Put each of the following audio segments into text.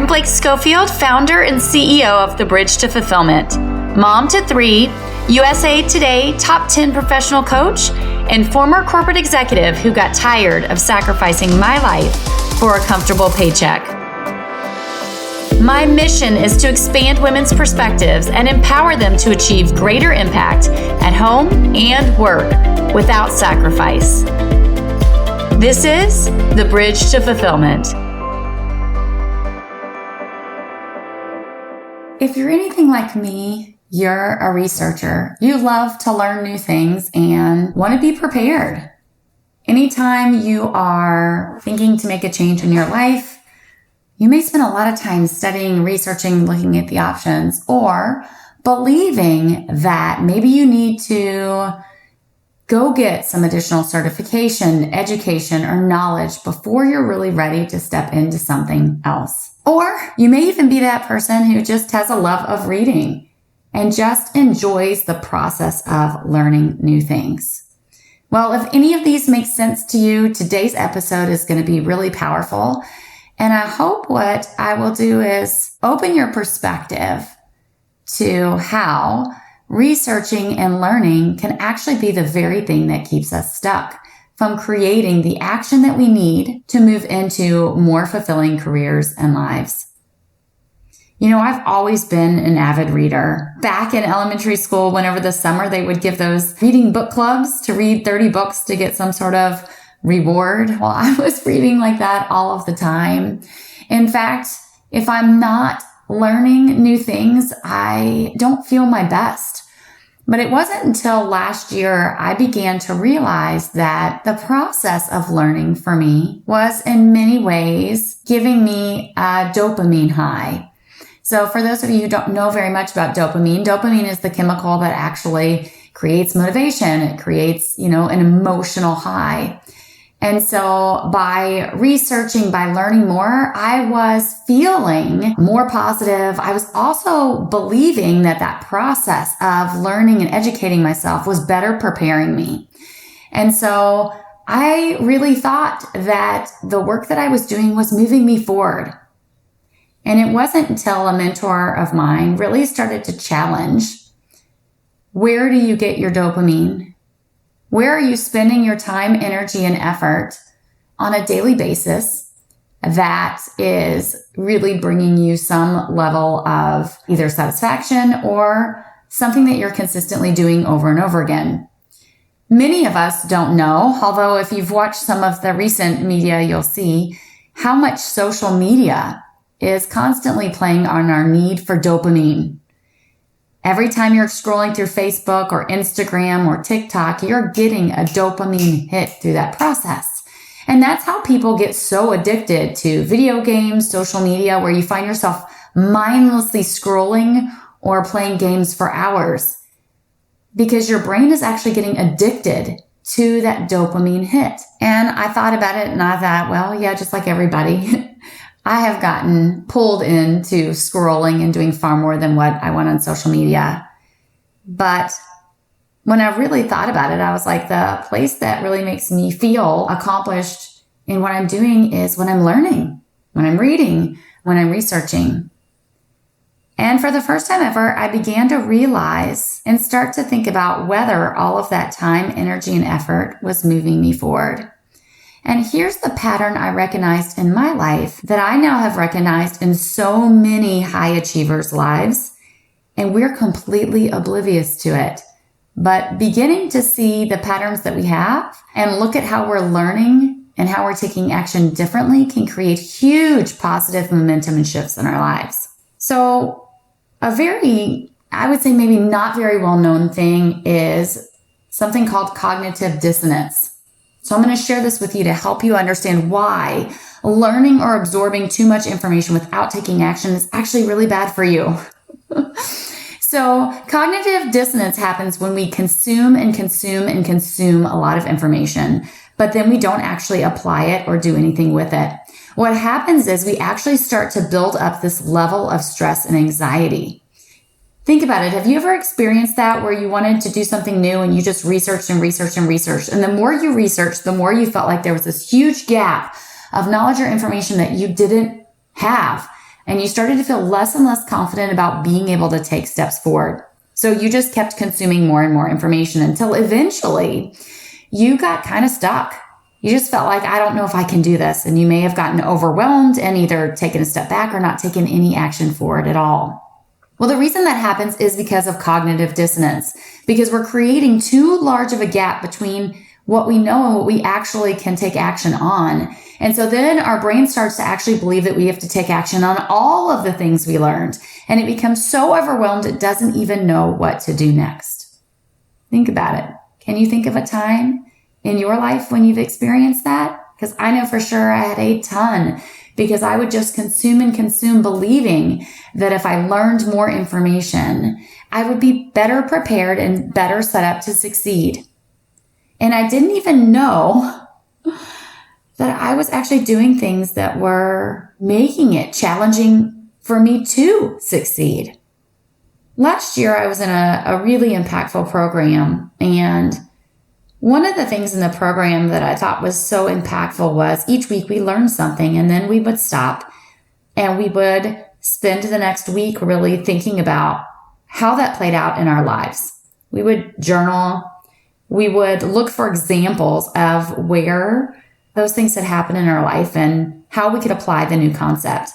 Blake Schofield, founder and CEO of The Bridge to Fulfillment, mom to 3, USA Today top 10 professional coach, and former corporate executive who got tired of sacrificing my life for a comfortable paycheck. My mission is to expand women's perspectives and empower them to achieve greater impact at home and work without sacrifice. This is The Bridge to Fulfillment. If you're anything like me, you're a researcher. You love to learn new things and want to be prepared. Anytime you are thinking to make a change in your life, you may spend a lot of time studying, researching, looking at the options, or believing that maybe you need to go get some additional certification, education, or knowledge before you're really ready to step into something else. Or you may even be that person who just has a love of reading and just enjoys the process of learning new things. Well, if any of these make sense to you, today's episode is going to be really powerful. And I hope what I will do is open your perspective to how researching and learning can actually be the very thing that keeps us stuck from creating the action that we need to move into more fulfilling careers and lives. You know, I've always been an avid reader. Back in elementary school, whenever the summer they would give those reading book clubs to read 30 books to get some sort of reward. Well, I was reading like that all of the time. In fact, if I'm not learning new things, I don't feel my best. But it wasn't until last year I began to realize that the process of learning for me was in many ways giving me a dopamine high. So for those of you who don't know very much about dopamine is the chemical that actually creates motivation. It creates, an emotional high. And so by researching, by learning more, I was feeling more positive. I was also believing that process of learning and educating myself was better preparing me. And so I really thought that the work that I was doing was moving me forward. And it wasn't until a mentor of mine really started to challenge, where do you get your dopamine? Where are you spending your time, energy, and effort on a daily basis that is really bringing you some level of either satisfaction or something that you're consistently doing over and over again? Many of us don't know, although if you've watched some of the recent media, you'll see how much social media is constantly playing on our need for dopamine. Every time you're scrolling through Facebook or Instagram or TikTok, you're getting a dopamine hit through that process. And that's how people get so addicted to video games, social media, where you find yourself mindlessly scrolling or playing games for hours because your brain is actually getting addicted to that dopamine hit. And I thought about it and I thought, well, yeah, just like everybody, I have gotten pulled into scrolling and doing far more than what I want on social media. But when I really thought about it, I was like, the place that really makes me feel accomplished in what I'm doing is when I'm learning, when I'm reading, when I'm researching. And for the first time ever, I began to realize and start to think about whether all of that time, energy, and effort was moving me forward. And here's the pattern I recognized in my life that I now have recognized in so many high achievers' lives, and we're completely oblivious to it. But beginning to see the patterns that we have and look at how we're learning and how we're taking action differently can create huge positive momentum and shifts in our lives. So a very, I would say maybe not very well-known thing is something called cognitive dissonance. So I'm going to share this with you to help you understand why learning or absorbing too much information without taking action is actually really bad for you. So cognitive dissonance happens when we consume and consume and consume a lot of information, but then we don't actually apply it or do anything with it. What happens is we actually start to build up this level of stress and anxiety. Think about it. Have you ever experienced that where you wanted to do something new and you just researched and researched and researched? And the more you researched, the more you felt like there was this huge gap of knowledge or information that you didn't have. and you started to feel less and less confident about being able to take steps forward. So you just kept consuming more and more information until eventually you got kind of stuck. You just felt like, I don't know if I can do this. And you may have gotten overwhelmed and either taken a step back or not taken any action forward at all. Well, the reason that happens is because of cognitive dissonance, because we're creating too large of a gap between what we know and what we actually can take action on. And so then our brain starts to actually believe that we have to take action on all of the things we learned. And it becomes so overwhelmed, it doesn't even know what to do next. Think about it. Can you think of a time in your life when you've experienced that? Because I know for sure I had a ton, because I would just consume and consume, believing that if I learned more information, I would be better prepared and better set up to succeed. And I didn't even know that I was actually doing things that were making it challenging for me to succeed. Last year, I was in a really impactful program, and one of the things in the program that I thought was so impactful was each week we learned something, and then we would stop and we would spend the next week really thinking about how that played out in our lives. We would journal. We would look for examples of where those things had happened in our life and how we could apply the new concept.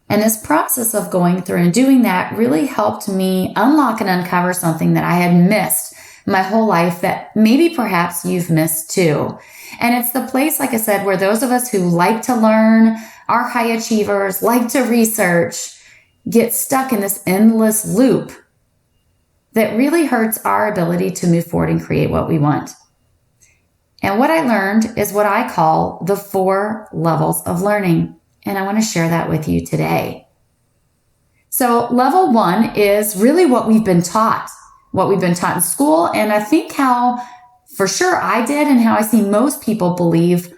And this process of going through and doing that really helped me unlock and uncover something that I had missed my whole life that maybe perhaps you've missed too. And it's the place, like I said, where those of us who like to learn, are high achievers, like to research, get stuck in this endless loop that really hurts our ability to move forward and create what we want. And what I learned is what I call the 4 levels of learning. And I want to share that with you today. So level 1 is really what we've been taught in school. And I think how for sure I did and how I see most people believe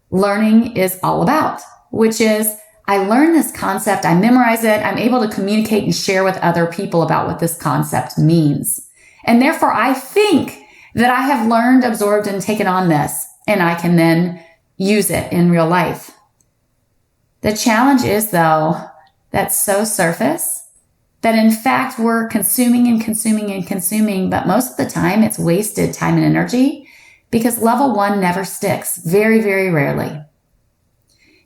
learning is all about, which is I learn this concept, I memorize it, I'm able to communicate and share with other people about what this concept means. And therefore I think that I have learned, absorbed, and taken on this, and I can then use it in real life. The challenge is, though, that's so surface that in fact we're consuming and consuming and consuming, but most of the time it's wasted time and energy because level 1 never sticks, very, very rarely.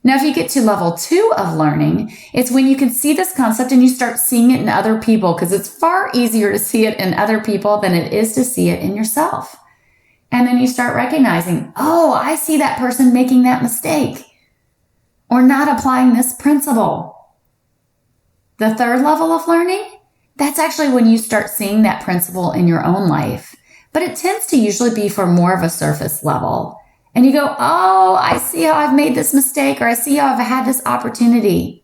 Now, if you get to level 2 of learning, it's when you can see this concept and you start seeing it in other people, because it's far easier to see it in other people than it is to see it in yourself. And then you start recognizing, oh, I see that person making that mistake or not applying this principle. The 3rd level of learning, that's actually when you start seeing that principle in your own life, but it tends to usually be for more of a surface level. And you go, oh, I see how I've made this mistake, or I see how I've had this opportunity.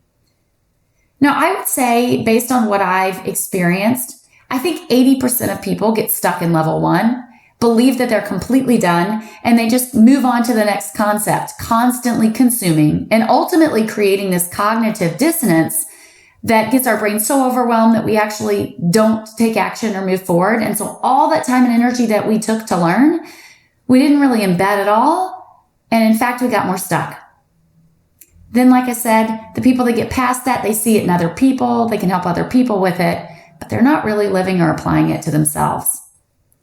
Now, I would say, based on what I've experienced, I think 80% of people get stuck in level 1, believe that they're completely done, and they just move on to the next concept, constantly consuming, and ultimately creating this cognitive dissonance that gets our brain so overwhelmed that we actually don't take action or move forward. And so all that time and energy that we took to learn, we didn't really embed at all. And in fact, we got more stuck. Then, like I said, the people that get past that, they see it in other people. They can help other people with it, but they're not really living or applying it to themselves.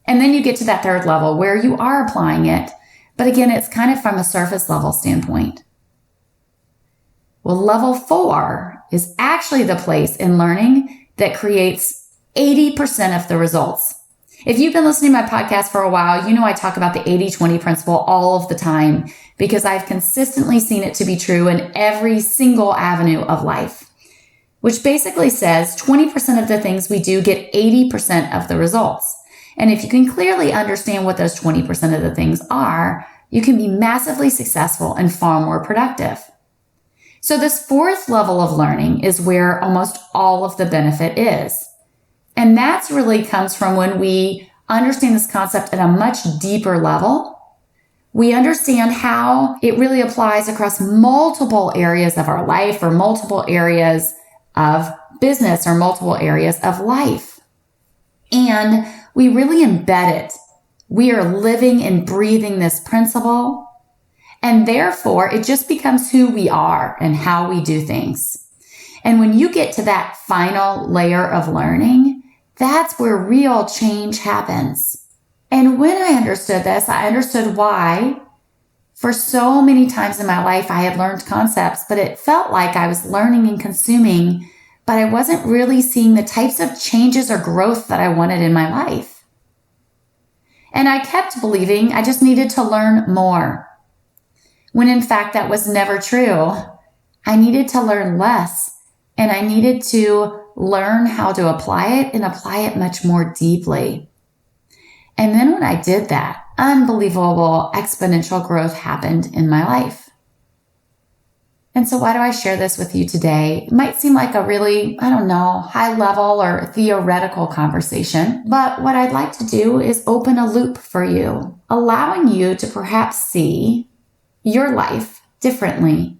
And then you get to that 3rd level where you are applying it. But again, it's kind of from a surface level standpoint. Well, level 4 is actually the place in learning that creates 80% of the results. If you've been listening to my podcast for a while, you know I talk about the 80-20 principle all of the time because I've consistently seen it to be true in every single avenue of life, which basically says 20% of the things we do get 80% of the results. And if you can clearly understand what those 20% of the things are, you can be massively successful and far more productive. So this 4th level of learning is where almost all of the benefit is. And that's really comes from when we understand this concept at a much deeper level. We understand how it really applies across multiple areas of our life or multiple areas of business or multiple areas of life. And we really embed it. We are living and breathing this principle. And therefore, it just becomes who we are and how we do things. And when you get to that final layer of learning, that's where real change happens. And when I understood this, I understood why for so many times in my life I had learned concepts, but it felt like I was learning and consuming, but I wasn't really seeing the types of changes or growth that I wanted in my life. And I kept believing I just needed to learn more, when in fact that was never true. I needed to learn less, and I needed to learn how to apply it and apply it much more deeply. And then when I did that, unbelievable exponential growth happened in my life. And so why do I share this with you today? It might seem like a really, high level or theoretical conversation, but what I'd like to do is open a loop for you, allowing you to perhaps see your life differently.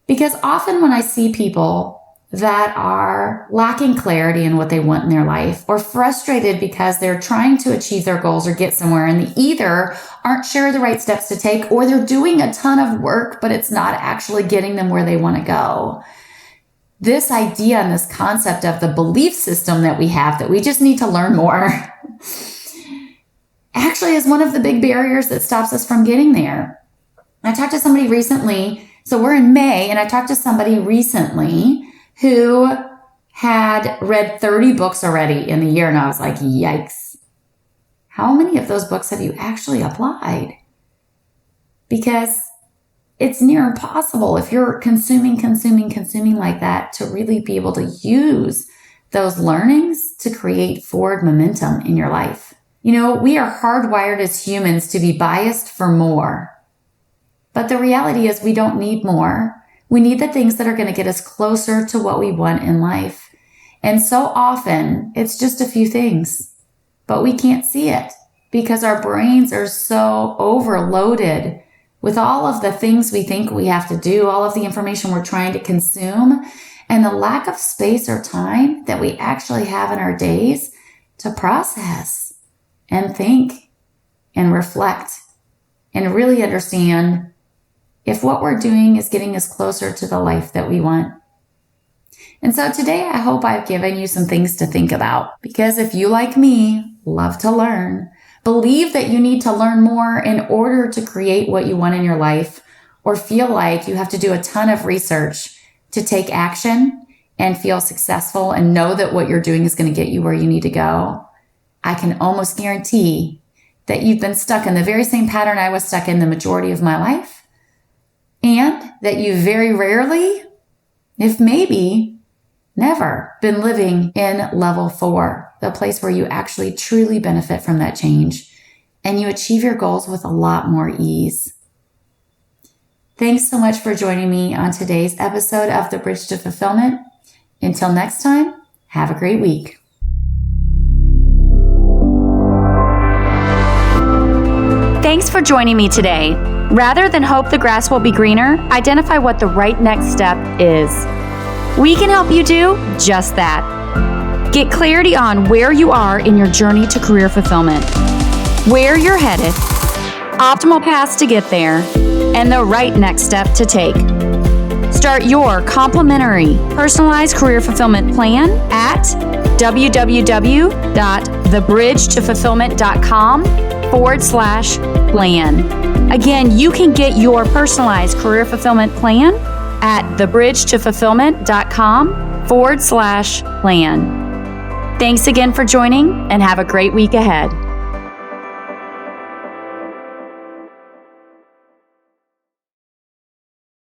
Because often when I see people that are lacking clarity in what they want in their life, or frustrated because they're trying to achieve their goals or get somewhere and they either aren't sure the right steps to take, or they're doing a ton of work, but it's not actually getting them where they want to go. This idea and this concept of the belief system that we have, that we just need to learn more, actually is one of the big barriers that stops us from getting there. I talked to somebody recently, so we're in May, and I talked to somebody recently who had read 30 books already in the year. And I was like, yikes. How many of those books have you actually applied? Because it's near impossible if you're consuming like that to really be able to use those learnings to create forward momentum in your life. We are hardwired as humans to be biased for more. But the reality is we don't need more. We need the things that are going to get us closer to what we want in life. And so often it's just a few things, but we can't see it because our brains are so overloaded with all of the things we think we have to do, all of the information we're trying to consume, and the lack of space or time that we actually have in our days to process and think and reflect and really understand if what we're doing is getting us closer to the life that we want. And so today, I hope I've given you some things to think about, because if you, like me, love to learn, believe that you need to learn more in order to create what you want in your life, or feel like you have to do a ton of research to take action and feel successful and know that what you're doing is going to get you where you need to go, I can almost guarantee that you've been stuck in the very same pattern I was stuck in the majority of my life. And that you very rarely, if maybe never, been living in level 4, the place where you actually truly benefit from that change and you achieve your goals with a lot more ease. Thanks so much for joining me on today's episode of The Bridge to Fulfillment. Until next time, have a great week. Thanks for joining me today. Rather than hope the grass will be greener, identify what the right next step is. We can help you do just that. Get clarity on where you are in your journey to career fulfillment, where you're headed, optimal paths to get there, and the right next step to take. Start your complimentary personalized career fulfillment plan at www.thebridgetofulfillment.com/plan. Again, you can get your personalized career fulfillment plan at thebridgetofulfillment.com/plan. Thanks again for joining, and have a great week ahead.